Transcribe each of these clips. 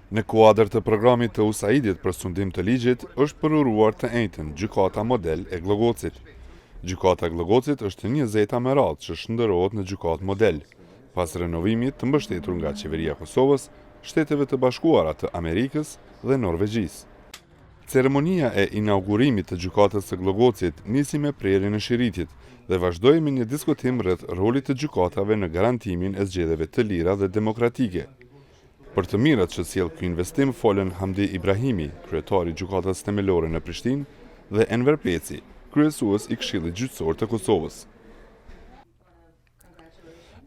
Në kuadër të programit të USAID-it për sundim të ligjit, është përuruar të njëjtën gjykata model e Glogocit. Gjykata Glogocit është një zeta me radhë që shndërrohet në gjykatë model, pas renovimit të mbështetur nga qeveria Kosovës, Shteteve të Bashkuara të Amerikës dhe Norvegjisë. Ceremonia e inaugurimit të gjykatës së Glogocit nisi me prerjen e shiritit dhe vazhdoi me një diskutim rreth rolit të gjykatave në garantimin e zgjedhjeve të lira dhe demokratike. Për të mirat që sjell ky investim folën Hamdi Ibrahimi, kryetari i gjykatës themelore në Prishtinë, dhe Enver Peci, kryesues i Këshillit Gjyqësor të Kosovës.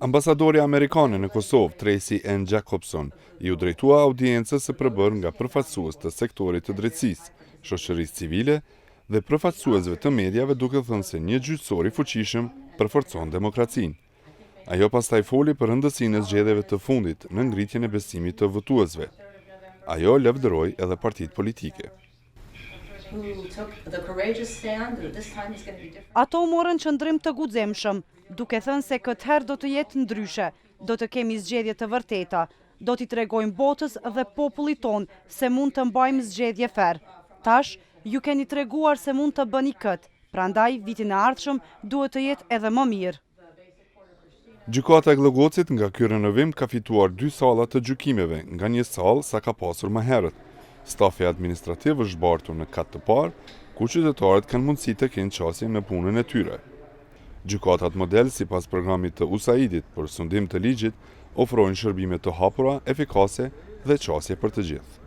Ambasadori amerikan në Kosovë, Tracy N. Jacobson, i u drejtua audiencës së përbërë nga përfaqësues të sektorit të drejtësisë, shoqërisë civile dhe përfaqësuesve të mediave, duke thënë se një gjyqësor i fuqishëm përforcon demokracinë. Ajo pastaj foli për rëndësinë e zgjedhjeve të fundit në ngritjen e besimit të votuesve. Ajo lavdëroi edhe partitë politike. Ato morën qëndrim të guximshëm, duke thënë se këtë herë do të jetë ndryshe, do të kemi zgjedhje të vërteta, do t'i tregojmë botës dhe popullit ton se mund të mbajmë zgjedhje fer. Tash, ju keni treguar se mund të bëni këtë, prandaj vitin e ardhshëm duhet të jetë edhe më mirë. Gjykata e Glogocit nga ky renovim ka fituar 2 salla të gjykimeve, nga një sallë sa ka pasur më herët. Stafi administrativ është zbartur në kat të parë, ku qytetarët kanë mundësi të kenë qasje në punën e tyre. Gjykatat model, sipas programit të USAID-it për sundim të ligjit, ofrojnë shërbime të hapura, efikase dhe qasje për të gjithë.